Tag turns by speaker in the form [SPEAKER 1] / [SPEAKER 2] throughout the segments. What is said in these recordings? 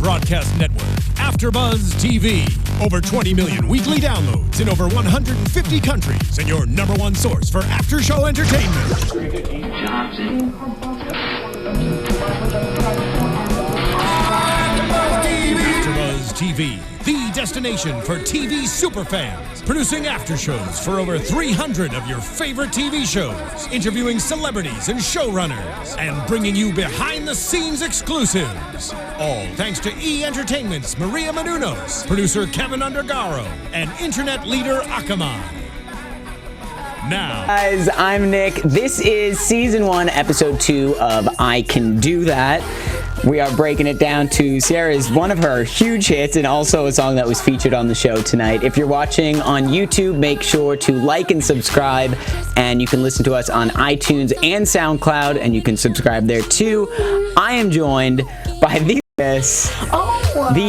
[SPEAKER 1] broadcast network, AFTERBUZZ TV. Over 20 million weekly downloads in over 150 countries, and your #1 source for after-show entertainment. AFTERBUZZ TV, the destination for TV superfans. Producing after shows for over 300 of your favorite TV shows, interviewing celebrities and showrunners, and bringing you behind-the-scenes exclusives. All thanks to E! Entertainment's Maria Menounos, producer Kevin Undergaro, and internet leader Akamai. Now,
[SPEAKER 2] guys, I'm Nick. This is Season 1, Episode 2 of I Can Do That. We are breaking it down to Sierra's one of her huge hits and also a song that was featured on the show tonight. If you're watching on YouTube, make sure to like and subscribe, and you can listen to us on iTunes and SoundCloud, and you can subscribe there too. I am joined by the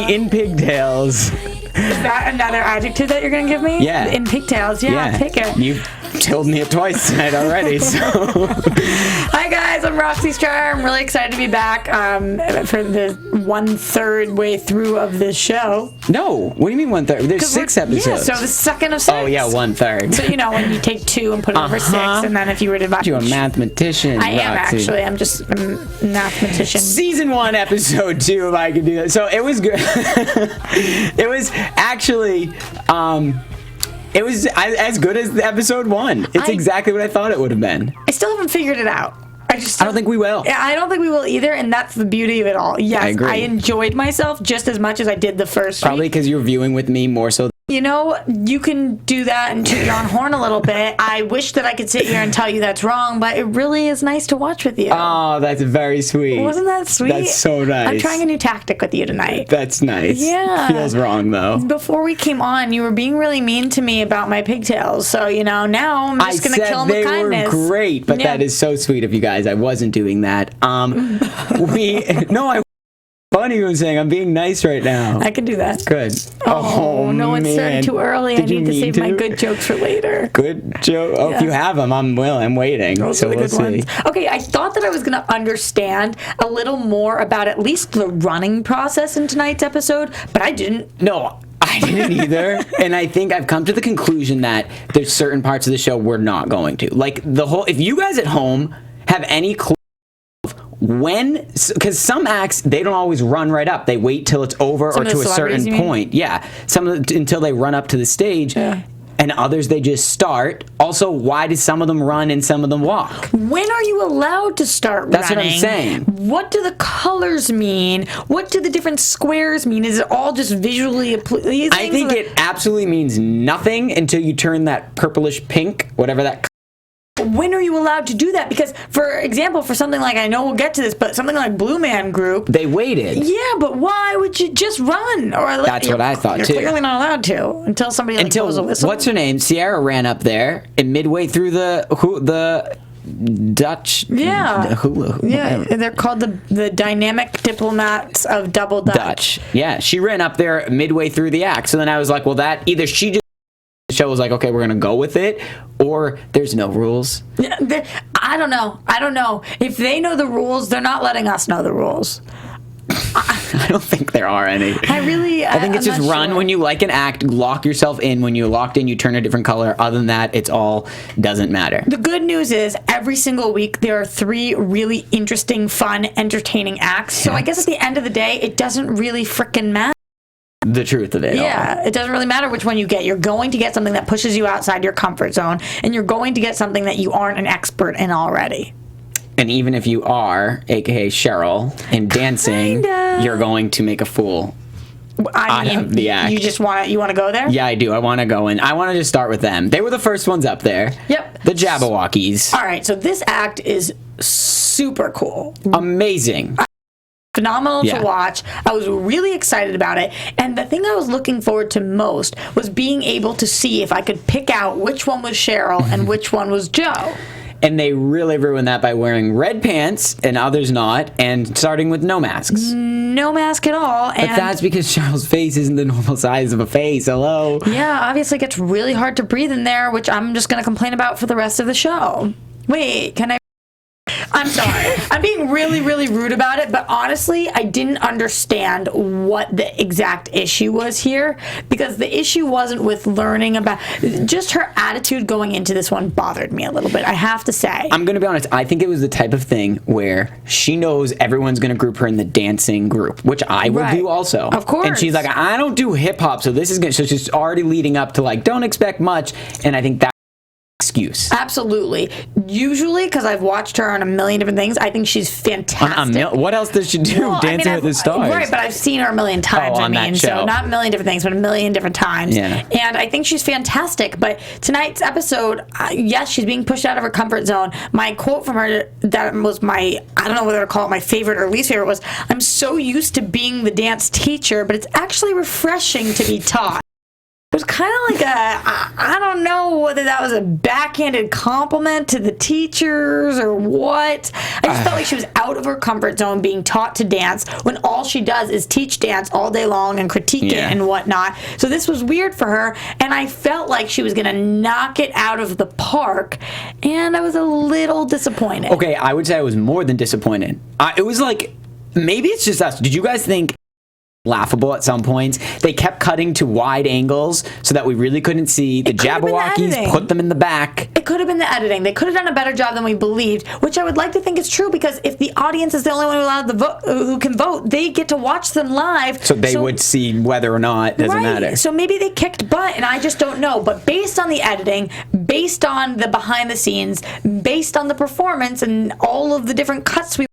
[SPEAKER 2] in pigtails.
[SPEAKER 3] Is that another adjective that you're going to give me?
[SPEAKER 2] Yeah.
[SPEAKER 3] In pigtails. Yeah, pick it.
[SPEAKER 2] You told me it twice tonight already, so.
[SPEAKER 3] Hi guys, I'm Roxy Striar. I'm really excited to be back for the 1/3 way through of this show.
[SPEAKER 2] No, what do you mean 1/3? There's 6 episodes.
[SPEAKER 3] Yeah, so the second of 6.
[SPEAKER 2] Oh yeah, 1/3.
[SPEAKER 3] So you know when you take 2 and put it over 6, and then if you were to divide.
[SPEAKER 2] You're a mathematician,
[SPEAKER 3] I am
[SPEAKER 2] Roxy.
[SPEAKER 3] actually. I'm just a mathematician.
[SPEAKER 2] Season 1, Episode 2, if I could do that. So it was good. It was actually, it was as good as Episode 1. It's exactly what I thought it would have been.
[SPEAKER 3] I still haven't figured it out. I don't
[SPEAKER 2] think we will.
[SPEAKER 3] I don't think we will either, and that's the beauty of it all. Yes,
[SPEAKER 2] I agree.
[SPEAKER 3] I enjoyed myself just as much as I did the first week.
[SPEAKER 2] Probably because you're viewing with me more so.
[SPEAKER 3] You know, you can do that and toot your own horn a little bit. I wish that I could sit here and tell you that's wrong, but it really is nice to watch with you.
[SPEAKER 2] Oh, that's very sweet.
[SPEAKER 3] Wasn't that sweet?
[SPEAKER 2] That's so nice.
[SPEAKER 3] I'm trying a new tactic with you tonight.
[SPEAKER 2] That's nice.
[SPEAKER 3] Yeah.
[SPEAKER 2] Feels wrong, though.
[SPEAKER 3] Before we came on, you were being really mean to me about my pigtails. So, you know, now I'm just going to kill them with kindness.
[SPEAKER 2] They were great, but that is so sweet of you guys. I wasn't doing that. Funny you saying I'm being nice right now.
[SPEAKER 3] I can do that.
[SPEAKER 2] Good.
[SPEAKER 3] Oh no, it's starting too early. I need to save my good jokes for later.
[SPEAKER 2] Good joke. Oh, yeah. If you have them, I'm waiting.
[SPEAKER 3] Those are the good ones. Okay, I thought that I was going to understand a little more about at least the running process in tonight's episode, but I didn't.
[SPEAKER 2] No, I didn't either. And I think I've come to the conclusion that there's certain parts of the show we're not going to. Like if you guys at home have any clue when, because some acts, they don't always run right up. They wait till it's over or to a certain point. Yeah, until they run up to the stage. Yeah. And others, they just start. Also, why do some of them run and some of them walk?
[SPEAKER 3] When are you allowed to start running?
[SPEAKER 2] That's what I'm saying.
[SPEAKER 3] What do the colors mean? What do the different squares mean? Is it all just visually pleasing?
[SPEAKER 2] I think it absolutely means nothing until you turn that purplish pink, whatever that.
[SPEAKER 3] When are you allowed to do that? Because, for example, for something like, I know we'll get to this, but something like Blue Man Group.
[SPEAKER 2] They waited.
[SPEAKER 3] Yeah, but why would you just run? Or
[SPEAKER 2] that's what I thought, too.
[SPEAKER 3] You're clearly not allowed to until somebody blows a whistle.
[SPEAKER 2] What's her name? Sierra ran up there, and midway through the Dutch.
[SPEAKER 3] Yeah. Yeah, they're called the Dynamic Diplomats of Double Dutch.
[SPEAKER 2] Yeah, she ran up there midway through the act. So then I was like, well, that either she just. The show was like, okay, we're going to go with it, or there's no rules.
[SPEAKER 3] I don't know. If they know the rules, they're not letting us know the rules.
[SPEAKER 2] I don't think there are any. I think it's just run when you like an act, lock yourself in. When you're locked in, you turn a different color. Other than that, it's all doesn't matter.
[SPEAKER 3] The good news is every single week there are 3 really interesting, fun, entertaining acts. So I guess at the end of the day, it doesn't really frickin' matter.
[SPEAKER 2] The truth of it.
[SPEAKER 3] Yeah, it doesn't really matter which one you get. You're going to get something that pushes you outside your comfort zone, and you're going to get something that you aren't an expert in already.
[SPEAKER 2] And even if you are, aka Cheryl, in dancing, you're going to make a fool out of the act.
[SPEAKER 3] You want to go there?
[SPEAKER 2] Yeah, I do. I want to go in. I want to just start with them. They were the first ones up there.
[SPEAKER 3] Yep.
[SPEAKER 2] The Jabbawockeez.
[SPEAKER 3] All right, so this act is super cool.
[SPEAKER 2] Amazing.
[SPEAKER 3] Phenomenal to watch. I was really excited about it, and the thing I was looking forward to most was being able to see if I could pick out which one was Cheryl and which one was Joe.
[SPEAKER 2] And they really ruined that by wearing red pants and others not, and starting with no masks.
[SPEAKER 3] No mask at all.
[SPEAKER 2] But that's because Cheryl's face isn't the normal size of a face. Hello?
[SPEAKER 3] Yeah, obviously it gets really hard to breathe in there, which I'm just going to complain about for the rest of the show. Wait, can I... I'm sorry. I'm being really, really rude about it, but honestly, I didn't understand what the exact issue was here, because the issue wasn't with learning about, just her attitude going into this one bothered me a little bit, I have to say.
[SPEAKER 2] I'm going to be honest, I think it was the type of thing where she knows everyone's going to group her in the dancing group, which I would do also.
[SPEAKER 3] Of course.
[SPEAKER 2] And she's like, I don't do hip hop, so this is good. So she's already leading up to like, don't expect much. And I think that excuse.
[SPEAKER 3] Absolutely. Usually, because I've watched her on a million different things, I think she's fantastic.
[SPEAKER 2] What else does she do?
[SPEAKER 3] Well,
[SPEAKER 2] Dancing with the Stars.
[SPEAKER 3] Right, but I've seen her a million times.
[SPEAKER 2] on that show.
[SPEAKER 3] So not a million different things, but a million different times.
[SPEAKER 2] Yeah.
[SPEAKER 3] And I think she's fantastic. But tonight's episode, yes, she's being pushed out of her comfort zone. My quote from her that was I don't know whether to call it my favorite or least favorite, was, I'm so used to being the dance teacher, but it's actually refreshing to be taught. It was kind of like I don't know whether that was a backhanded compliment to the teachers or what. I just felt like she was out of her comfort zone being taught to dance when all she does is teach dance all day long and critique it and whatnot. So this was weird for her, and I felt like she was going to knock it out of the park, and I was a little disappointed.
[SPEAKER 2] Okay, I would say I was more than disappointed. It was like, maybe it's just us. Did you guys think laughable at some points? They kept cutting to wide angles so that we really couldn't see. The Jabbawockeez put them in the back.
[SPEAKER 3] It could have been the editing. They could have done a better job than we believed, which I would like to think is true, because if the audience is the only one allowed to vote, who can vote, they get to watch them live.
[SPEAKER 2] So they would see whether or not it doesn't matter.
[SPEAKER 3] So maybe they kicked butt, and I just don't know. But based on the editing, based on the behind the scenes, based on the performance and all of the different cuts we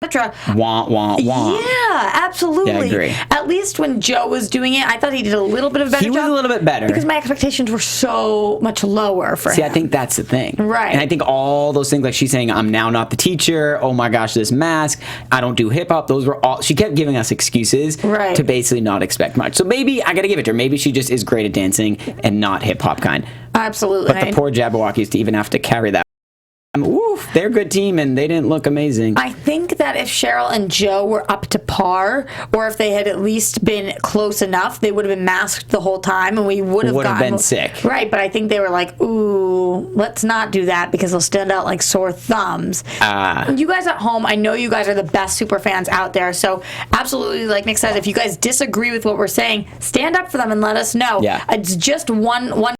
[SPEAKER 3] etc.
[SPEAKER 2] Wah, wah, wah.
[SPEAKER 3] Yeah, absolutely.
[SPEAKER 2] Yeah, I agree.
[SPEAKER 3] At least when Joe was doing it, I thought he did a little bit of a better job.
[SPEAKER 2] He was a little bit better.
[SPEAKER 3] Because my expectations were so much lower for him.
[SPEAKER 2] See, I think that's the thing.
[SPEAKER 3] Right.
[SPEAKER 2] And I think all those things, like she's saying, I'm now not the teacher. Oh my gosh, this mask. I don't do hip hop. Those were all, she kept giving us excuses to basically not expect much. So maybe, I got to give it to her. Maybe she just is great at dancing and not hip hop kind.
[SPEAKER 3] Absolutely.
[SPEAKER 2] But the poor Jabbawockeez to even have to carry that. Oof, they're a good team, and they didn't look amazing.
[SPEAKER 3] I think that if Cheryl and Joe were up to par, or if they had at least been close enough, they would have been masked the whole time, and we would have
[SPEAKER 2] been sick.
[SPEAKER 3] Right, but I think they were like, ooh, let's not do that, because they'll stand out like sore thumbs. You guys at home, I know you guys are the best super fans out there, so absolutely, like Nick said, if you guys disagree with what we're saying, stand up for them and let us know.
[SPEAKER 2] Yeah.
[SPEAKER 3] It's just one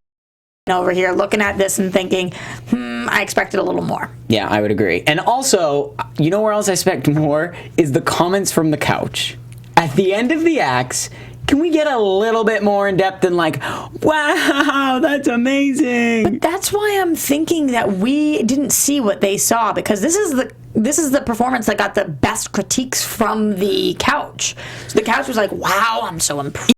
[SPEAKER 3] over here looking at this and thinking, I expected a little more.
[SPEAKER 2] Yeah, I would agree. And also, you know where else I expect more? Is the comments from the couch. At the end of the acts, can we get a little bit more in depth than like, wow, that's amazing?
[SPEAKER 3] But that's why I'm thinking that we didn't see what they saw, because this is the performance that got the best critiques from the couch. So the couch was like, wow, I'm so impressed.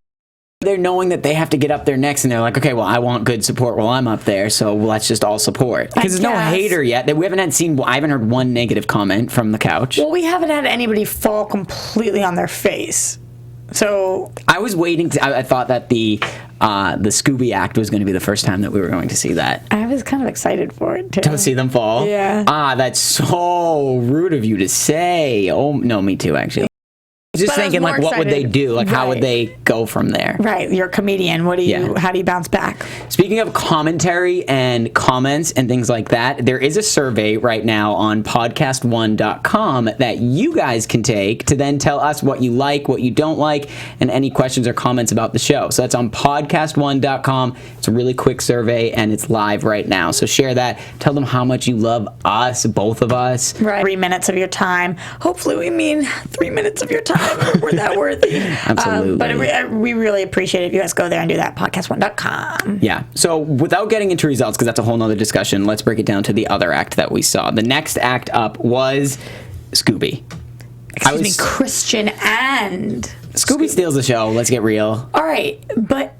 [SPEAKER 2] They're knowing that they have to get up there next, and they're like, okay, well, I want good support while I'm up there, so let's just all support. Because there's no hater yet. I haven't heard one negative comment from the couch.
[SPEAKER 3] Well, we haven't had anybody fall completely on their face. So
[SPEAKER 2] I was waiting. I thought that the Scooby act was going to be the first time that we were going to see that.
[SPEAKER 3] I was kind of excited for it, too.
[SPEAKER 2] To see them fall?
[SPEAKER 3] Yeah.
[SPEAKER 2] That's so rude of you to say. Oh, no, me too, actually. I was just thinking, like, what would they do? Like, how would they go from there?
[SPEAKER 3] Right, you're a comedian. How do you bounce back?
[SPEAKER 2] Speaking of commentary and comments and things like that, there is a survey right now on podcast1.com that you guys can take to then tell us what you like, what you don't like, and any questions or comments about the show. So that's on podcast1.com. It's a really quick survey, and it's live right now. So share that. Tell them how much you love us, both of us.
[SPEAKER 3] Right. 3 minutes of your time. Hopefully we mean 3 minutes of your time. We're that worthy.
[SPEAKER 2] Absolutely.
[SPEAKER 3] But we really appreciate it if you guys go there and do that, podcast1.com.
[SPEAKER 2] Yeah. So without getting into results, because that's a whole nother discussion, let's break it down to the other act that we saw. The next act up was Scooby.
[SPEAKER 3] Excuse me, Christian and...
[SPEAKER 2] Scooby steals the show. Let's get real.
[SPEAKER 3] All right, but...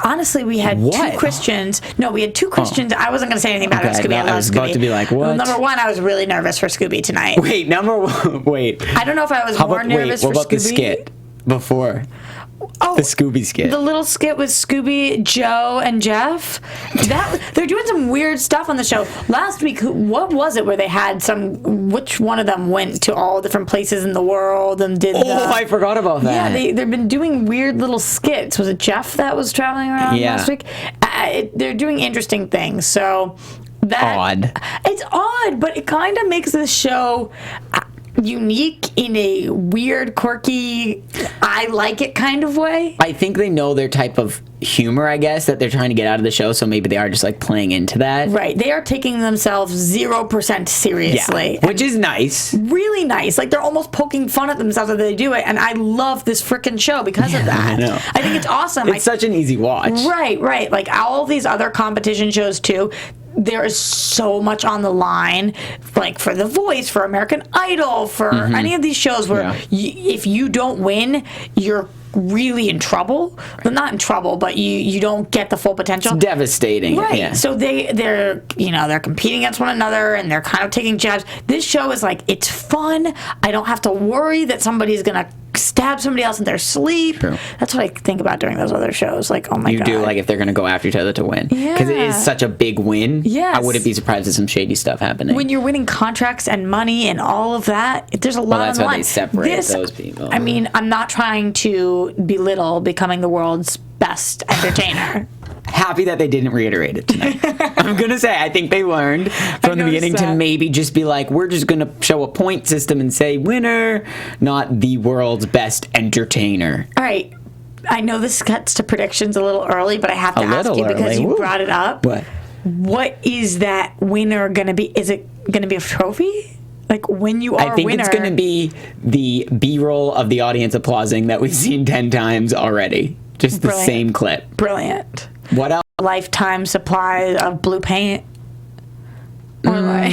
[SPEAKER 3] Honestly, we had two Christians. No, we had two Christians. I wasn't going to say anything bad about Scooby. I love Scooby.
[SPEAKER 2] I was about to be like, what?
[SPEAKER 3] Well, number one, I was really nervous for Scooby tonight.
[SPEAKER 2] Wait, I
[SPEAKER 3] don't know if I was more nervous for Scooby.
[SPEAKER 2] What about the skit before? The Scooby skit.
[SPEAKER 3] The little skit with Scooby, Joe, and Jeff. They're doing some weird stuff on the show. Last week, what was it where they had which one of them went to all different places in the world and did
[SPEAKER 2] I forgot about that.
[SPEAKER 3] Yeah, they've been doing weird little skits. Was it Jeff that was traveling around last week? They're doing interesting things. So
[SPEAKER 2] odd.
[SPEAKER 3] It's odd, but it kind of makes this show unique in a weird, quirky, I like it kind of way.
[SPEAKER 2] I think they know their type of humor, I guess, that they're trying to get out of the show, so maybe they are just like playing into that.
[SPEAKER 3] Right. They are taking themselves 0% seriously.
[SPEAKER 2] Yeah, which is nice.
[SPEAKER 3] Really nice. Like, they're almost poking fun at themselves as they do it, and I love this freaking show because of that.
[SPEAKER 2] I know.
[SPEAKER 3] I think it's awesome.
[SPEAKER 2] It's such an easy watch.
[SPEAKER 3] Right. Like, all these other competition shows, too, there is so much on the line, like for The Voice, for American Idol, for any of these shows where if you don't win, you're really in trouble. Well, not in trouble, but you don't get the full potential.
[SPEAKER 2] It's devastating.
[SPEAKER 3] Right.
[SPEAKER 2] Yeah.
[SPEAKER 3] So they're competing against one another, and they're kind of taking jabs. This show is like, it's fun. I don't have to worry that somebody's gonna stab somebody else in their sleep.
[SPEAKER 2] True.
[SPEAKER 3] That's what I think about during those other shows. Like, oh my god.
[SPEAKER 2] You do, like, if they're going to go after each other to win. Because it is such a big win.
[SPEAKER 3] Yes.
[SPEAKER 2] I wouldn't be surprised if some shady stuff happening.
[SPEAKER 3] When you're winning contracts and money and all of that, there's a lot
[SPEAKER 2] that's
[SPEAKER 3] on the
[SPEAKER 2] why
[SPEAKER 3] line.
[SPEAKER 2] they separate those people.
[SPEAKER 3] I mean, I'm not trying to belittle becoming the world's best entertainer.
[SPEAKER 2] Happy that they didn't reiterate it tonight. I'm going to say, I think they learned from the beginning to maybe just be like, we're just going to show a point system and say winner, not the world's best entertainer.
[SPEAKER 3] All right. I know this gets to predictions a little early, but I have to ask you because you brought it up. What is that winner going to be? Is it going to be a trophy? Like, when you are
[SPEAKER 2] I think
[SPEAKER 3] a winner,
[SPEAKER 2] it's going to be the B-roll of the audience applauding that we've seen 10 times already. Just the same clip.
[SPEAKER 3] Brilliant.
[SPEAKER 2] What else?
[SPEAKER 3] Lifetime supply of blue paint. Or like,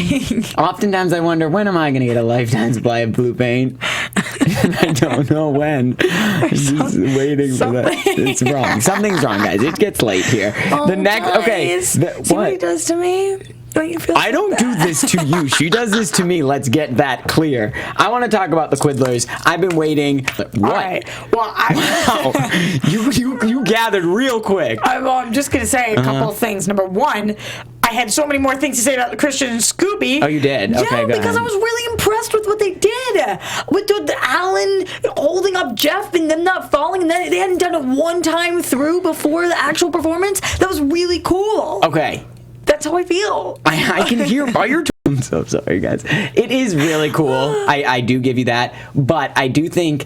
[SPEAKER 2] oftentimes I wonder, when am I going to get a lifetime supply of blue paint? And I don't know when. I'm just waiting for that. It's wrong. Something's wrong, guys. It gets late here.
[SPEAKER 3] See what he does to me? Don't you feel
[SPEAKER 2] I don't do this to you. She does this to me. Let's get that clear. I want to talk about the Quiddlers. I've been waiting. What?
[SPEAKER 3] All right. Well,
[SPEAKER 2] Wow. You gathered real quick.
[SPEAKER 3] I'm just going to say a couple of things. Number one, I had so many more things to say about Christian and Scooby.
[SPEAKER 2] Oh, you did? Okay,
[SPEAKER 3] yeah,
[SPEAKER 2] go
[SPEAKER 3] because
[SPEAKER 2] ahead.
[SPEAKER 3] I was really impressed with what they did. With the Alan holding up Jeff and them not falling, and then they hadn't done it one time through before the actual performance. That was really cool.
[SPEAKER 2] Okay.
[SPEAKER 3] That's how I feel.
[SPEAKER 2] I can hear by your tone. I'm so sorry, guys. It is really cool. I do give you that. But I do think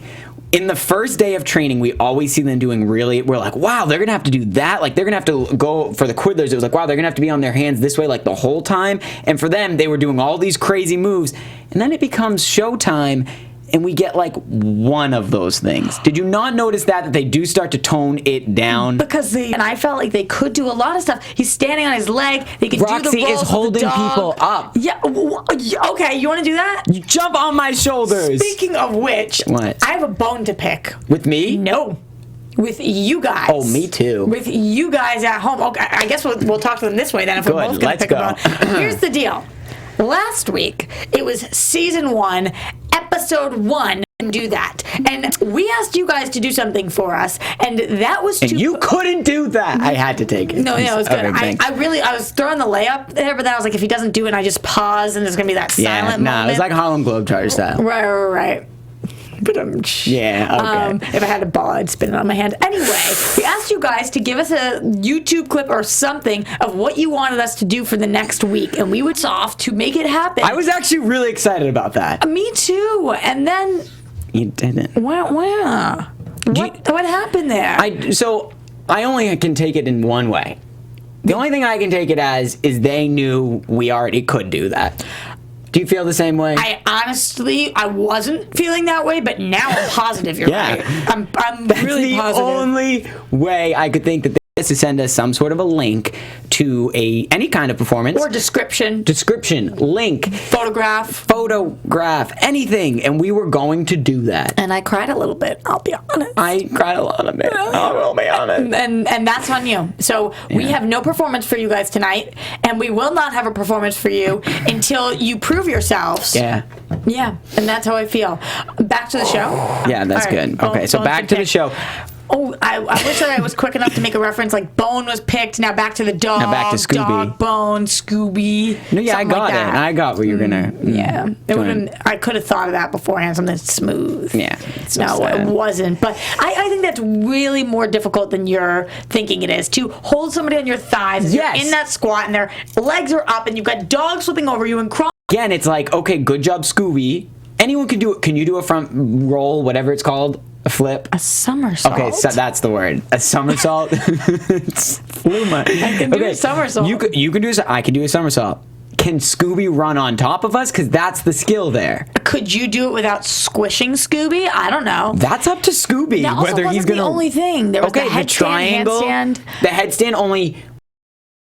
[SPEAKER 2] in the first day of training, we always see them doing we're like, wow, they're going to have to do that. Like, they're going to have to go for the Quiddlers. It was like, wow, they're going to have to be on their hands this way like the whole time. And for them, they were doing all these crazy moves. And then it becomes showtime. And we get like one of those things. Did you not notice that they do start to tone it down?
[SPEAKER 3] Because and I felt like they could do a lot of stuff. He's standing on his leg. They can
[SPEAKER 2] Roxy
[SPEAKER 3] do the rolls
[SPEAKER 2] is holding
[SPEAKER 3] with the dog.
[SPEAKER 2] people up.
[SPEAKER 3] Yeah. Okay. You want to do that?
[SPEAKER 2] You jump on my shoulders.
[SPEAKER 3] Speaking of which,
[SPEAKER 2] what?
[SPEAKER 3] I have a bone to pick.
[SPEAKER 2] With me?
[SPEAKER 3] No. With you guys.
[SPEAKER 2] Oh, me too.
[SPEAKER 3] With you guys at home. Okay, I guess we'll talk to them this way then if we're both going to pick a bone. Here's the deal. Last week, it was season 1, episode 1, and do that. And we asked you guys to do something for us, and that was to...
[SPEAKER 2] And you couldn't do that. I had to take it.
[SPEAKER 3] No, it was good.
[SPEAKER 2] Okay,
[SPEAKER 3] I was throwing the layup there, but then I was like, if he doesn't do it, I just pause, and there's going to be that silent moment.
[SPEAKER 2] It was like Harlem Globetrotter style.
[SPEAKER 3] Right. But
[SPEAKER 2] yeah, okay.
[SPEAKER 3] If I had a ball, I'd spin it on my hand. Anyway, we asked you guys to give us a YouTube clip or something of what you wanted us to do for the next week, and we would off to make it happen.
[SPEAKER 2] I was actually really excited about that.
[SPEAKER 3] Me too. And then
[SPEAKER 2] you didn't.
[SPEAKER 3] What happened there?
[SPEAKER 2] I only can take it in one way. The only thing I can take it as is they knew we already could do that. Do you feel the same way?
[SPEAKER 3] I wasn't feeling that way, but now I'm positive you're right. I'm really positive.
[SPEAKER 2] That's the only way I could think that they to send us some sort of a link to any kind of performance.
[SPEAKER 3] Or description,
[SPEAKER 2] link. Photograph, anything. And we were going to do that.
[SPEAKER 3] And I cried a little bit, I'll be honest.
[SPEAKER 2] I cried a lot of it. I will be honest.
[SPEAKER 3] And that's on you. So we have no performance for you guys tonight, and we will not have a performance for you until you prove yourselves.
[SPEAKER 2] Yeah.
[SPEAKER 3] Yeah, and that's how I feel. Back to the show?
[SPEAKER 2] Yeah, that's good. Okay, so back to the show.
[SPEAKER 3] Oh, I wish that I was quick enough to make a reference. Like Bone was picked. Now back to the dog.
[SPEAKER 2] Now back to Scooby.
[SPEAKER 3] Dog, Bone, Scooby.
[SPEAKER 2] No, yeah, I
[SPEAKER 3] something
[SPEAKER 2] got
[SPEAKER 3] like
[SPEAKER 2] it.
[SPEAKER 3] that.
[SPEAKER 2] I got what you're gonna.
[SPEAKER 3] Yeah, I could have thought of that beforehand. Something smooth.
[SPEAKER 2] Yeah.
[SPEAKER 3] No, it wasn't. But I think that's really more difficult than you're thinking it is. To hold somebody on your thighs as you're in that squat and their legs are up and you've got dogs flipping over you and crawling.
[SPEAKER 2] Again, it's like, okay, good job, Scooby. Anyone can do it. Can you do a front roll, whatever it's called? A flip?
[SPEAKER 3] A somersault.
[SPEAKER 2] Okay, so that's the word. A somersault? It's fluma.
[SPEAKER 3] I can do a somersault.
[SPEAKER 2] You can do I can do a somersault. Can Scooby run on top of us? Because that's the skill there.
[SPEAKER 3] Could you do it without squishing Scooby? I don't know.
[SPEAKER 2] That's up to Scooby.
[SPEAKER 3] That also
[SPEAKER 2] whether he's
[SPEAKER 3] wasn't
[SPEAKER 2] gonna.
[SPEAKER 3] the only thing. There was the headstand,
[SPEAKER 2] triangle.
[SPEAKER 3] handstand.
[SPEAKER 2] The headstand only.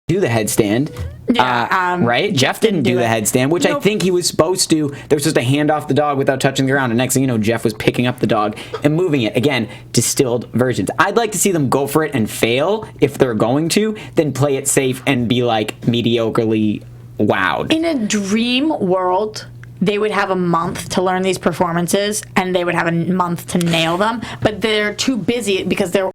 [SPEAKER 2] Do the headstand.
[SPEAKER 3] Yeah,
[SPEAKER 2] right? Jeff didn't do the headstand, which I think he was supposed to. They were supposed to hand off the dog without touching the ground. And next thing you know, Jeff was picking up the dog and moving it. Again, distilled versions. I'd like to see them go for it and fail if they're going to, then play it safe and be like mediocrely wowed.
[SPEAKER 3] In a dream world, they would have a month to learn these performances and they would have a month to nail them, but they're too busy because they're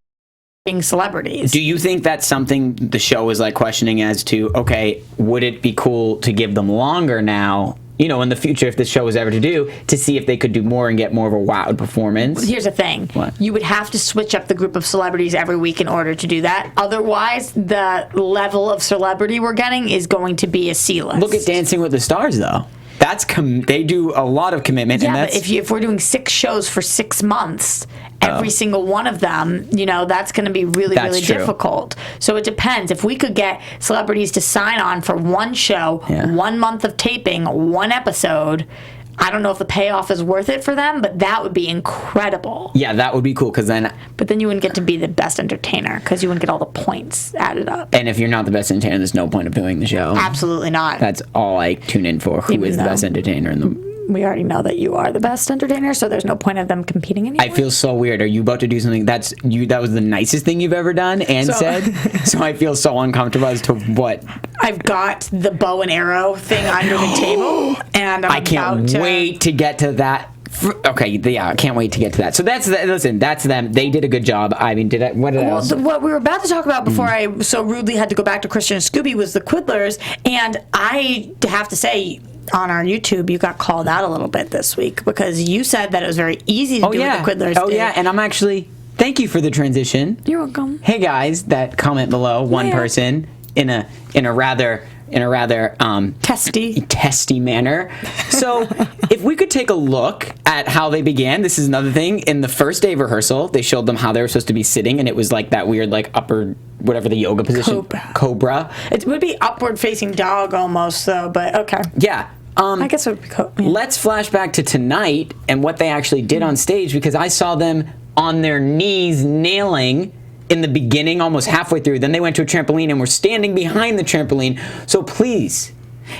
[SPEAKER 3] being celebrities.
[SPEAKER 2] Do you think that's something the show is like questioning as to, okay, would it be cool to give them longer now, you know, in the future if this show was ever to do, to see if they could do more and get more of a wowed performance?
[SPEAKER 3] Here's the thing.
[SPEAKER 2] What?
[SPEAKER 3] You would have to switch up the group of celebrities every week in order to do that. Otherwise, the level of celebrity we're getting is going to be a C-list.
[SPEAKER 2] Look at Dancing with the Stars, though. That's they do a lot of commitment.
[SPEAKER 3] Yeah,
[SPEAKER 2] and that's,
[SPEAKER 3] but if we're doing 6 shows for 6 months, every single one of them, you know, that's going to be really
[SPEAKER 2] true.
[SPEAKER 3] difficult. So it depends. If we could get celebrities to sign on for one show, 1 month of taping, 1 episode, I don't know if the payoff is worth it for them, but that would be incredible.
[SPEAKER 2] Yeah, that would be cool because then.
[SPEAKER 3] But then you wouldn't get to be the best entertainer because you wouldn't get all the points added up.
[SPEAKER 2] And if you're not the best entertainer, there's no point of doing the show.
[SPEAKER 3] Absolutely not.
[SPEAKER 2] That's all I tune in for. Who is the best entertainer in the.
[SPEAKER 3] We already know that you are the best entertainer, so there's no point of them competing anymore.
[SPEAKER 2] I feel so weird. Are you about to do something that was the nicest thing you've ever done and said? So I feel so uncomfortable as to what.
[SPEAKER 3] I've got the bow and arrow thing under the table, and I
[SPEAKER 2] can't wait to get to that. Okay, yeah, I can't wait to get to that. So that's them. They did a good job. I mean, what else?
[SPEAKER 3] What we were about to talk about before I so rudely had to go back to Christian and Scooby was the Quiddlers, and I have to say, on our YouTube, you got called out a little bit this week because you said that it was very easy to do what the Quiddlers did.
[SPEAKER 2] Yeah, and I'm actually thank you for the transition.
[SPEAKER 3] You're welcome.
[SPEAKER 2] Hey guys, that comment below, one person in a rather testy manner. So if we could take a look at how they began, this is another thing. In the first day of rehearsal, they showed them how they were supposed to be sitting, and it was like that weird like upper whatever the yoga position. Cobra.
[SPEAKER 3] It would be upward facing dog almost though, but okay.
[SPEAKER 2] Yeah.
[SPEAKER 3] I guess it would be
[SPEAKER 2] Let's flash back to tonight and what they actually did on stage, because I saw them on their knees nailing in the beginning, almost halfway through. Then they went to a trampoline and were standing behind the trampoline. So please,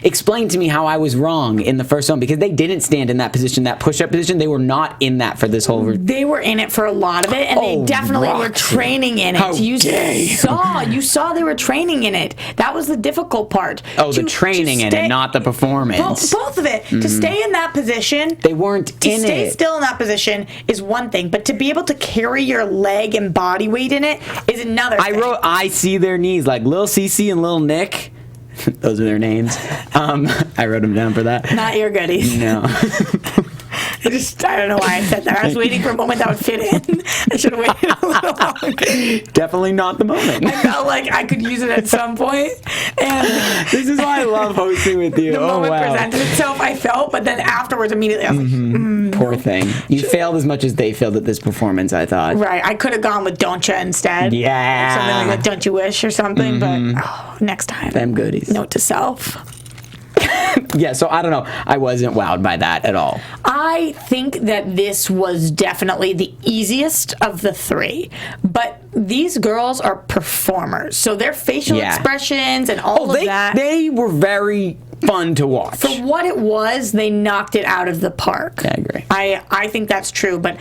[SPEAKER 2] explain to me how I was wrong in the first one, because they didn't stand in that position, that push-up position. They were not in that for this whole.
[SPEAKER 3] They were in it for a lot of it, and they definitely were training in it.
[SPEAKER 2] How
[SPEAKER 3] You saw they were training in it. That was the difficult part.
[SPEAKER 2] Oh, the training in it, not the performance.
[SPEAKER 3] Both of it. To stay in that position,
[SPEAKER 2] they weren't in it.
[SPEAKER 3] To stay still in that position is one thing, but to be able to carry your leg and body weight in it is another thing.
[SPEAKER 2] I see their knees, like Lil Cece and Lil Nick. Those are their names. I wrote them down for that.
[SPEAKER 3] Not your goodies.
[SPEAKER 2] No.
[SPEAKER 3] I don't know why I said that. I was waiting for a moment that would fit in. I should have waited a little longer.
[SPEAKER 2] Definitely not the moment.
[SPEAKER 3] I felt like I could use it at some point. And
[SPEAKER 2] this is why I love hosting with you.
[SPEAKER 3] The moment presented itself, I felt, but then afterwards, immediately, I was like,
[SPEAKER 2] Poor thing. You failed as much as they failed at this performance, I thought.
[SPEAKER 3] Right. I could have gone with Don't Ya instead.
[SPEAKER 2] Yeah.
[SPEAKER 3] Something like Don't You Wish or something, but next time.
[SPEAKER 2] Them goodies.
[SPEAKER 3] Note to self.
[SPEAKER 2] Yeah, so I don't know. I wasn't wowed by that at all.
[SPEAKER 3] I think that this was definitely the easiest of the 3. But these girls are performers. So their facial expressions and all of that.
[SPEAKER 2] They were very fun to watch.
[SPEAKER 3] For what it was, they knocked it out of the park.
[SPEAKER 2] I agree.
[SPEAKER 3] I think that's true, but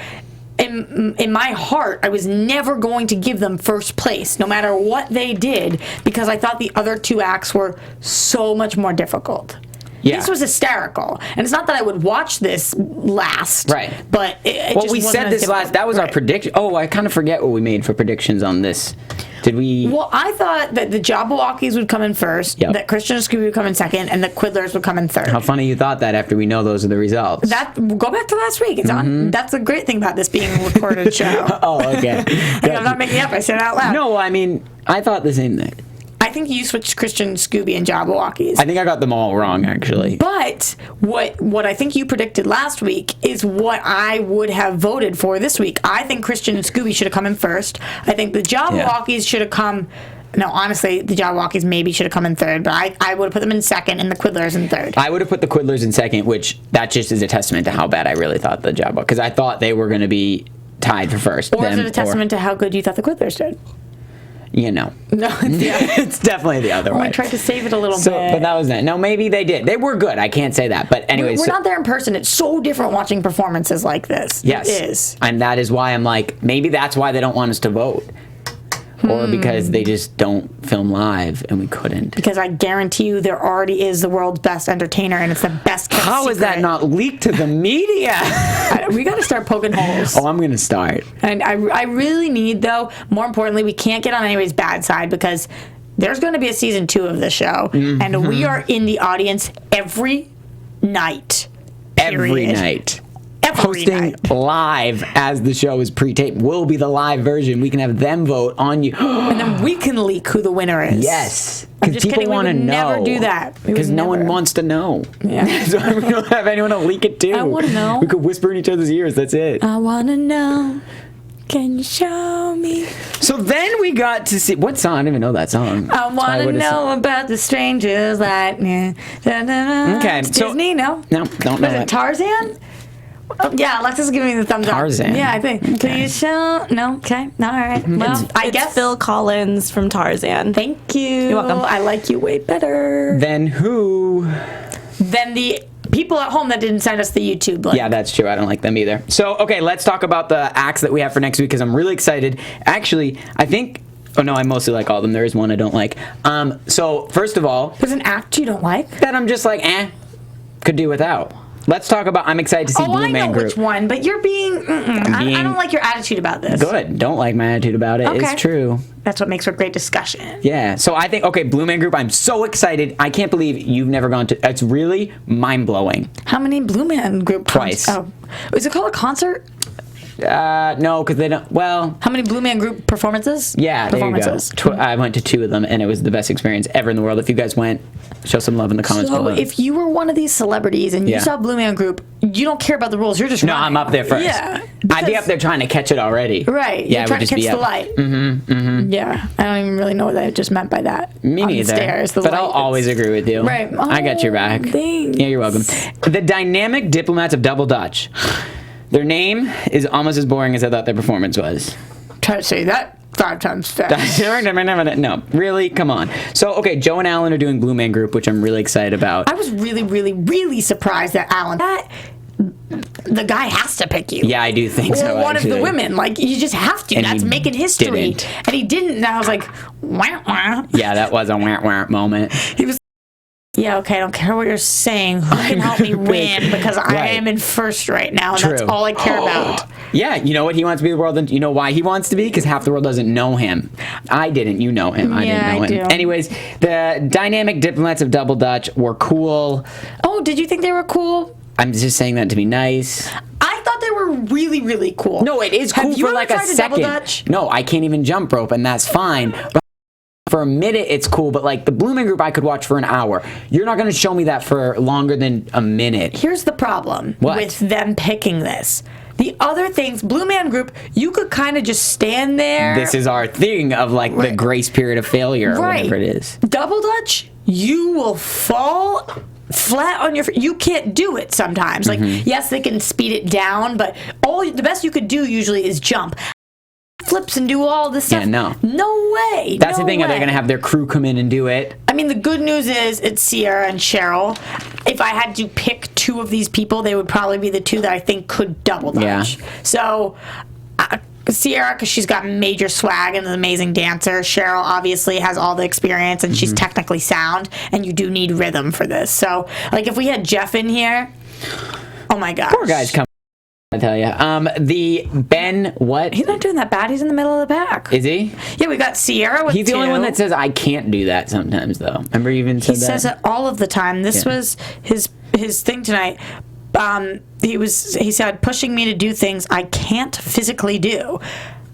[SPEAKER 3] in my heart, I was never going to give them first place, no matter what they did, because I thought the other 2 acts were so much more difficult.
[SPEAKER 2] Yeah.
[SPEAKER 3] This was hysterical. And it's not that I would watch this last.
[SPEAKER 2] Right.
[SPEAKER 3] But it
[SPEAKER 2] Well,
[SPEAKER 3] just
[SPEAKER 2] we
[SPEAKER 3] wasn't
[SPEAKER 2] said
[SPEAKER 3] as
[SPEAKER 2] this
[SPEAKER 3] difficult.
[SPEAKER 2] last. That was our
[SPEAKER 3] Right.
[SPEAKER 2] prediction. Oh, I kind of forget what we made for predictions on this. Did we?
[SPEAKER 3] Well, I thought that the Jabbawockeez would come in first,
[SPEAKER 2] Yep.
[SPEAKER 3] that Christian and Scooby would come in second, and the Quiddlers would come in third.
[SPEAKER 2] How funny you thought that after we know those are the results.
[SPEAKER 3] That go back to last week. It's on. That's the great thing about this being a recorded show.
[SPEAKER 2] Oh, okay.
[SPEAKER 3] Like, I'm not making it up. I said it out loud.
[SPEAKER 2] No, I mean, I thought the same thing.
[SPEAKER 3] I think you switched Christian, Scooby, and Jabbawockeez.
[SPEAKER 2] I think I got them all wrong, actually.
[SPEAKER 3] But what I think you predicted last week is what I would have voted for this week. I think Christian and Scooby should have come in first. I think the Jabbawockeez should have come. No, honestly, the Jabbawockeez maybe should have come in third, but I would have put them in second and the Quiddlers in third.
[SPEAKER 2] I would have put the Quiddlers in second, which that just is a testament to how bad I really thought the Jabbawockeez, because I thought they were going to be tied for first.
[SPEAKER 3] Or is it a testament to how good you thought the Quiddlers did?
[SPEAKER 2] You know.
[SPEAKER 3] No,
[SPEAKER 2] It's definitely the other way.
[SPEAKER 3] I tried to save it a little
[SPEAKER 2] So,
[SPEAKER 3] bit.
[SPEAKER 2] but that was it. No, maybe they did. They were good. I can't say that. But anyway,
[SPEAKER 3] We're not there in person. It's so different watching performances like this.
[SPEAKER 2] yes,
[SPEAKER 3] It is.
[SPEAKER 2] and that is why I'm like, maybe that's why they don't want us to vote, or because they just don't film live and we couldn't.
[SPEAKER 3] Because I guarantee you there already is the world's best entertainer and it's the best kept
[SPEAKER 2] How is that
[SPEAKER 3] secret.
[SPEAKER 2] not leaked to the media?
[SPEAKER 3] We got to start poking holes.
[SPEAKER 2] Oh, I'm gonna start.
[SPEAKER 3] And I really need, though, more importantly, we can't get on anybody's bad side because there's going to be a season 2 of this show.
[SPEAKER 2] Mm-hmm.
[SPEAKER 3] And we are in the audience every night.
[SPEAKER 2] Every
[SPEAKER 3] Period.
[SPEAKER 2] night.
[SPEAKER 3] Every
[SPEAKER 2] Posting
[SPEAKER 3] night.
[SPEAKER 2] live as the show is pre-taped will be the live version. We can have them vote on you.
[SPEAKER 3] And then we can leak who the winner is.
[SPEAKER 2] Yes,
[SPEAKER 3] I'm
[SPEAKER 2] because
[SPEAKER 3] just
[SPEAKER 2] people
[SPEAKER 3] kidding. We
[SPEAKER 2] want to
[SPEAKER 3] would
[SPEAKER 2] know.
[SPEAKER 3] never do that. We would
[SPEAKER 2] Because no one
[SPEAKER 3] never.
[SPEAKER 2] wants to know.
[SPEAKER 3] Yeah.
[SPEAKER 2] So we don't have anyone to leak it to.
[SPEAKER 3] I wanna know.
[SPEAKER 2] We could whisper in each other's ears. That's it.
[SPEAKER 3] I want to know. Can you show me?
[SPEAKER 2] So then we got to see what song? I don't even know that song.
[SPEAKER 3] I want to know about the strangers like me.
[SPEAKER 2] Okay,
[SPEAKER 3] It's
[SPEAKER 2] so-
[SPEAKER 3] Disney, no?
[SPEAKER 2] No, don't know
[SPEAKER 3] Was it
[SPEAKER 2] that.
[SPEAKER 3] Tarzan? Oh, yeah, Alexa's giving me the thumbs
[SPEAKER 2] Tarzan.
[SPEAKER 3] up. Yeah, I think.
[SPEAKER 2] Okay.
[SPEAKER 3] Can you show? No? Okay. All right. Well, I
[SPEAKER 4] It's
[SPEAKER 3] guess.
[SPEAKER 4] Phil Collins from Tarzan.
[SPEAKER 3] Thank you. You're
[SPEAKER 4] welcome.
[SPEAKER 3] I like you way better
[SPEAKER 2] Then who?
[SPEAKER 3] than the people at home that didn't send us the YouTube link.
[SPEAKER 2] Yeah, that's true. I don't like them either. So, okay, let's talk about the acts that we have for next week because I'm really excited. Actually, I think. Oh no, I mostly like all of them. There is one I don't like. So first of all,
[SPEAKER 3] There's an act you don't like?
[SPEAKER 2] that I'm just like, could do without. Let's talk about. I'm excited to see
[SPEAKER 3] Oh,
[SPEAKER 2] Blue
[SPEAKER 3] I know
[SPEAKER 2] Man Group.
[SPEAKER 3] which one, but you're being. I
[SPEAKER 2] being-
[SPEAKER 3] don't like your attitude about this.
[SPEAKER 2] Good. Don't like my attitude about it.
[SPEAKER 3] Okay.
[SPEAKER 2] It's true.
[SPEAKER 3] That's what makes for great discussion.
[SPEAKER 2] Yeah. So I think Blue Man Group. I'm so excited. I can't believe you've never gone to. It's really mind blowing.
[SPEAKER 3] How many Blue Man Group
[SPEAKER 2] Twice.
[SPEAKER 3] Oh, is it called a concert?
[SPEAKER 2] No, because they don't. Well,
[SPEAKER 3] How many Blue Man Group performances?
[SPEAKER 2] yeah. There you go.
[SPEAKER 3] Performances.
[SPEAKER 2] I went to 2 of them, and it was the best experience ever in the world. If you guys went, show some love in the comments
[SPEAKER 3] So
[SPEAKER 2] below.
[SPEAKER 3] if you were one of these celebrities and you
[SPEAKER 2] Yeah.
[SPEAKER 3] saw Blue Man Group, you don't care about the rules. You're just
[SPEAKER 2] No,
[SPEAKER 3] running.
[SPEAKER 2] I'm up there first.
[SPEAKER 3] Yeah,
[SPEAKER 2] I'd be up there trying to catch it already.
[SPEAKER 3] Right.
[SPEAKER 2] Yeah,
[SPEAKER 3] You're
[SPEAKER 2] I
[SPEAKER 3] trying
[SPEAKER 2] would
[SPEAKER 3] to
[SPEAKER 2] just
[SPEAKER 3] catch
[SPEAKER 2] be
[SPEAKER 3] the
[SPEAKER 2] up.
[SPEAKER 3] light. Mm-hmm. Yeah. I don't even really know what I just meant by that.
[SPEAKER 2] Me
[SPEAKER 3] On
[SPEAKER 2] neither.
[SPEAKER 3] The stairs, the
[SPEAKER 2] but
[SPEAKER 3] light
[SPEAKER 2] I'll
[SPEAKER 3] is-
[SPEAKER 2] always agree with you.
[SPEAKER 3] Right.
[SPEAKER 2] I got your back.
[SPEAKER 3] Thanks.
[SPEAKER 2] Yeah, you're welcome. The dynamic diplomats of Double Dutch. Their name is almost as boring as I thought their performance was.
[SPEAKER 3] Try to say that 5 times fast.
[SPEAKER 2] No, really? Come on. So, okay, Joe and Alan are doing Blue Man Group, which I'm really excited about.
[SPEAKER 3] I was really, really, really surprised that Alan. The guy has to pick you.
[SPEAKER 2] Yeah, I do think
[SPEAKER 3] Or
[SPEAKER 2] so.
[SPEAKER 3] one of the
[SPEAKER 2] actually.
[SPEAKER 3] women. Like, you just have to.
[SPEAKER 2] And
[SPEAKER 3] That's
[SPEAKER 2] he
[SPEAKER 3] making history.
[SPEAKER 2] didn't.
[SPEAKER 3] And he didn't. And I was like, wah, wah.
[SPEAKER 2] Yeah, that was a wah moment.
[SPEAKER 3] He was. Yeah, okay, I don't care what you're saying. Who can help me win? Because I
[SPEAKER 2] Right.
[SPEAKER 3] am in first right now, and that's
[SPEAKER 2] True.
[SPEAKER 3] all I care about.
[SPEAKER 2] Yeah, you know what he wants to be in the world, and you know why he wants to be? Because half the world doesn't know him. I didn't. You know him. I
[SPEAKER 3] Yeah,
[SPEAKER 2] didn't know
[SPEAKER 3] I
[SPEAKER 2] him.
[SPEAKER 3] do.
[SPEAKER 2] Anyways, the dynamic diplomats of Double Dutch were cool.
[SPEAKER 3] Oh, did you think they were cool?
[SPEAKER 2] I'm just saying that to be nice.
[SPEAKER 3] I thought they were really, really cool.
[SPEAKER 2] No, it is
[SPEAKER 3] Have
[SPEAKER 2] cool
[SPEAKER 3] you
[SPEAKER 2] for
[SPEAKER 3] ever
[SPEAKER 2] like a
[SPEAKER 3] tried to
[SPEAKER 2] second.
[SPEAKER 3] double dutch?
[SPEAKER 2] No, I can't even jump rope, and that's fine. But for a minute, it's cool. But like the Blue Man Group, I could watch for an hour. You're not going to show me that for longer than a minute.
[SPEAKER 3] Here's the problem
[SPEAKER 2] What?
[SPEAKER 3] with them picking this. The other things, Blue Man Group, you could kind of just stand there.
[SPEAKER 2] This is our thing of like the
[SPEAKER 3] Right.
[SPEAKER 2] grace period of failure or
[SPEAKER 3] Right.
[SPEAKER 2] whatever it is.
[SPEAKER 3] Double Dutch, you will fall flat on your you can't do it sometimes. Like, yes, they can speed it down, but the best you could do usually is jump. Flips and do all this stuff.
[SPEAKER 2] Yeah,
[SPEAKER 3] No way.
[SPEAKER 2] That's
[SPEAKER 3] no
[SPEAKER 2] the thing. Are they
[SPEAKER 3] way.
[SPEAKER 2] going to have their crew come in and do it?
[SPEAKER 3] I mean, the good news is it's Sierra and Cheryl. If I had to pick 2 of these people, they would probably be the 2 that I think could double dutch.
[SPEAKER 2] Yeah.
[SPEAKER 3] So Sierra, because she's got major swag and an amazing dancer. Cheryl obviously has all the experience, and she's technically sound, and you do need rhythm for this. So, like, if we had Jeff in here, oh my gosh.
[SPEAKER 2] Poor guy's coming, I tell you. The Ben, what?
[SPEAKER 3] He's not doing that bad. He's in the middle of the pack.
[SPEAKER 2] Is he?
[SPEAKER 3] Yeah, we got Sierra with
[SPEAKER 2] He's the
[SPEAKER 3] two.
[SPEAKER 2] only one that says, I can't do that sometimes, though. Remember you even said
[SPEAKER 3] He
[SPEAKER 2] that?
[SPEAKER 3] says it all of the time. This was his thing tonight. He said, pushing me to do things I can't physically do.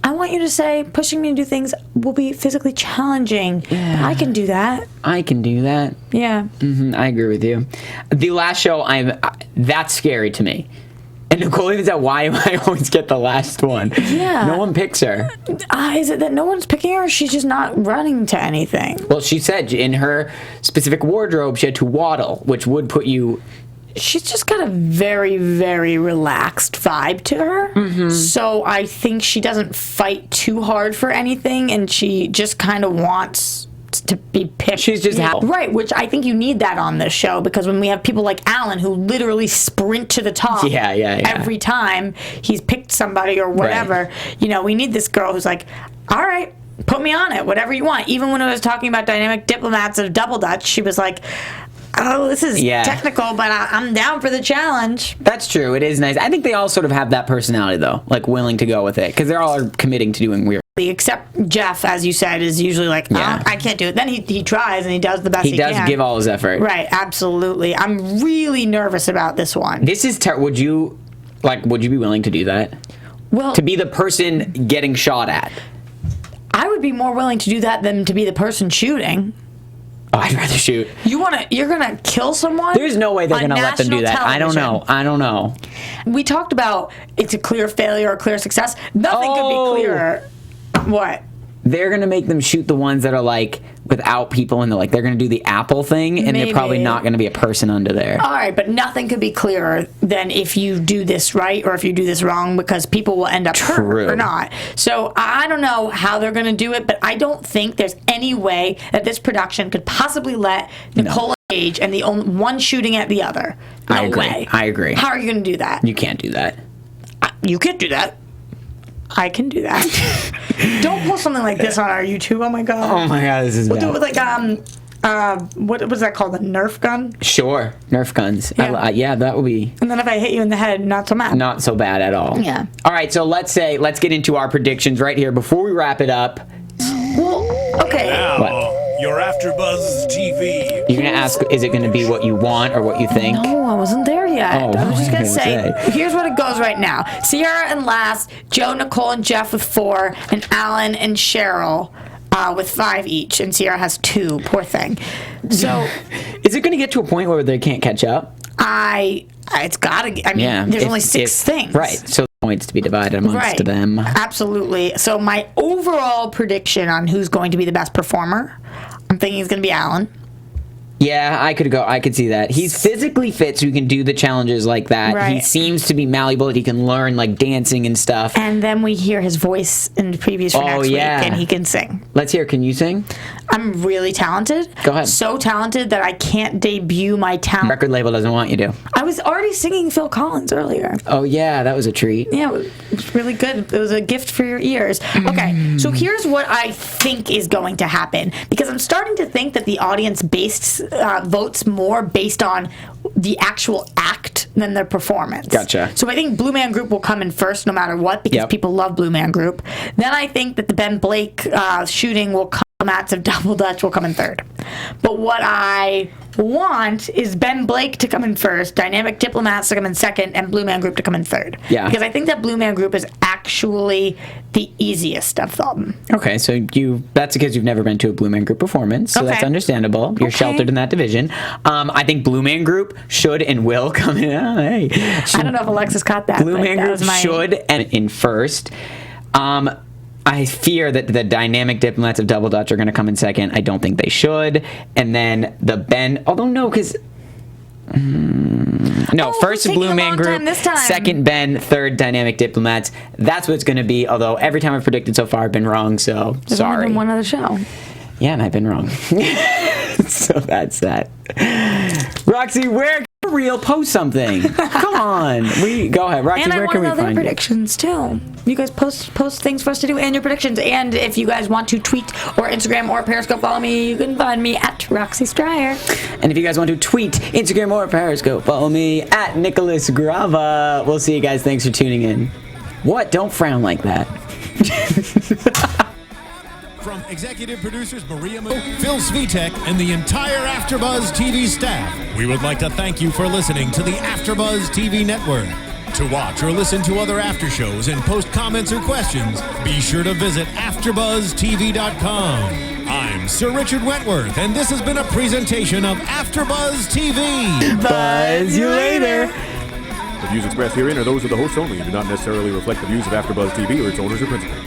[SPEAKER 3] I want you to say, pushing me to do things will be physically challenging.
[SPEAKER 2] Yeah.
[SPEAKER 3] I can do that.
[SPEAKER 2] I can do that.
[SPEAKER 3] Yeah.
[SPEAKER 2] I agree with you. The last show, that's scary to me. And Nicole even said, why do I always get the last one?
[SPEAKER 3] Yeah.
[SPEAKER 2] No one picks her.
[SPEAKER 3] Is it that no one's picking her, or she's just not running to anything?
[SPEAKER 2] Well, she said in her specific wardrobe, she had to waddle, which would put you...
[SPEAKER 3] She's just got a very, very relaxed vibe to her. So I think she doesn't fight too hard for anything, and she just kind of wants to be picked.
[SPEAKER 2] She's just happy.
[SPEAKER 3] Right, which I think you need that on this show, because when we have people like Alan who literally sprint to the top every time he's picked somebody or whatever, we need this girl who's like, all right, put me on it, whatever you want. Even when I was talking about dynamic diplomats of Double Dutch, she was like, oh, this is technical, but I'm down for the challenge.
[SPEAKER 2] That's true. It is nice. I think they all sort of have that personality, though, like willing to go with it, because they're all committing to doing weird.
[SPEAKER 3] Except Jeff, as you said, is usually like, I can't do it. Then he tries and he does the best he can.
[SPEAKER 2] He does give all his effort.
[SPEAKER 3] Right, absolutely. I'm really nervous about this one.
[SPEAKER 2] This is would you be willing to do that?
[SPEAKER 3] Well,
[SPEAKER 2] to be the person getting shot at?
[SPEAKER 3] I would be more willing to do that than to be the person shooting.
[SPEAKER 2] Oh, I'd rather shoot.
[SPEAKER 3] You're gonna kill someone?
[SPEAKER 2] There's no way they're gonna let them do that.
[SPEAKER 3] Television.
[SPEAKER 2] I don't know.
[SPEAKER 3] We talked about it's a clear failure or clear success. Nothing could be clearer. What?
[SPEAKER 2] They're gonna make them shoot the ones that are like without people in they're gonna do the apple thing, and they're probably not gonna be a person under there.
[SPEAKER 3] All right, but nothing could be clearer than if you do this right or if you do this wrong, because people will end up hurt or not. So I don't know how they're gonna do it, but I don't think there's any way that this production could possibly let Nicole engage and the only one shooting at the other. No way.
[SPEAKER 2] I agree.
[SPEAKER 3] How are you gonna do that?
[SPEAKER 2] You can't do that.
[SPEAKER 3] You can't do that. I can do that. Don't post something like this on our YouTube. Oh my god.
[SPEAKER 2] Oh my god, this is
[SPEAKER 3] We'll
[SPEAKER 2] bad.
[SPEAKER 3] do it with what was that called? The Nerf gun?
[SPEAKER 2] Sure, Nerf guns.
[SPEAKER 3] Yeah.
[SPEAKER 2] That would be.
[SPEAKER 3] And then if I hit you in the head, not so bad.
[SPEAKER 2] Not so bad at all.
[SPEAKER 3] Yeah.
[SPEAKER 2] All right, so let's get into our predictions right here before we wrap it up.
[SPEAKER 3] Well, okay.
[SPEAKER 1] Now, your AFTERBUZZ TV.
[SPEAKER 2] You're gonna ask, is it gonna be what you want or what you think?
[SPEAKER 3] No, I wasn't there yet.
[SPEAKER 2] Oh,
[SPEAKER 3] I was just
[SPEAKER 2] what
[SPEAKER 3] gonna
[SPEAKER 2] was I gonna
[SPEAKER 3] say, here's what it goes right now. Sierra and last, Joe, Nicole, and Jeff with 4, and Alan and Cheryl with 5 each, and Sierra has 2. Poor thing. So,
[SPEAKER 2] is it gonna get to a point where they can't catch up?
[SPEAKER 3] it's gotta. There's only 6 things,
[SPEAKER 2] right? So points to be divided amongst them.
[SPEAKER 3] Absolutely. So my overall prediction on who's going to be the best performer, I'm thinking it's going to be Alan.
[SPEAKER 2] Yeah, I could see that. He's physically fit, so he can do the challenges like that.
[SPEAKER 3] Right.
[SPEAKER 2] He seems to be malleable, that he can learn dancing and stuff.
[SPEAKER 3] And then we hear his voice in the previews for next week, and he can sing.
[SPEAKER 2] Let's hear. Can you sing?
[SPEAKER 3] I'm really talented.
[SPEAKER 2] Go ahead.
[SPEAKER 3] So talented that I can't debut my talent.
[SPEAKER 2] Record label doesn't want you to.
[SPEAKER 3] I was already singing Phil Collins earlier.
[SPEAKER 2] Oh yeah, that was a treat.
[SPEAKER 3] Yeah, it was really good. It was a gift for your ears. Okay, so here's what I think is going to happen, because I'm starting to think that the audience votes more based on the actual act than their performance.
[SPEAKER 2] Gotcha.
[SPEAKER 3] So I think Blue Man Group will come in first no matter what, because people love Blue Man Group. Then I think that the Ben Blake shooting will come. Mats of Double Dutch will come in third. But what I want is Ben Blake to come in first, Dynamic Diplomats to come in second, and Blue Man Group to come in third.
[SPEAKER 2] Yeah.
[SPEAKER 3] Because I think that Blue Man Group is actually the easiest of them.
[SPEAKER 2] Okay, so that's because you've never been to a Blue Man Group performance, so that's understandable. You're sheltered in that division. I think Blue Man Group should and will come in.
[SPEAKER 3] I don't know if Alexis caught that.
[SPEAKER 2] Blue Man Group should and in first. I fear that the Dynamic Diplomats of Double Dutch are going to come in second. I don't think they should. And then the Ben, although no, because first Blue Man Group, second Ben, third Dynamic Diplomats. That's what it's going to be. Although every time I've predicted so far, I've been wrong. So
[SPEAKER 3] There's
[SPEAKER 2] sorry.
[SPEAKER 3] only been one other show.
[SPEAKER 2] Yeah, and I've been wrong. So that's that. Roxy, where can real. Post something. Come on. Go ahead, Roxy.
[SPEAKER 3] And I
[SPEAKER 2] where
[SPEAKER 3] want
[SPEAKER 2] can
[SPEAKER 3] to
[SPEAKER 2] we
[SPEAKER 3] know their
[SPEAKER 2] find you?
[SPEAKER 3] predictions too. You guys post things for us to do and your predictions. And if you guys want to tweet or Instagram or Periscope follow me, you can find me at Roxy Striar.
[SPEAKER 2] And if you guys want to tweet, Instagram, or Periscope, follow me at Nicholas Grava. We'll see you guys. Thanks for tuning in. What? Don't frown like that.
[SPEAKER 1] From executive producers Maria, Phil Svitek, and the entire AfterBuzz TV staff, we would like to thank you for listening to the AfterBuzz TV network. To watch or listen to other after shows and post comments or questions, be sure to visit AfterBuzzTV.com. I'm Sir Richard Wentworth, and this has been a presentation of AfterBuzz TV.
[SPEAKER 2] Buzz you later.
[SPEAKER 5] The views expressed herein are those of the hosts only and do not necessarily reflect the views of AfterBuzz TV or its owners or principals.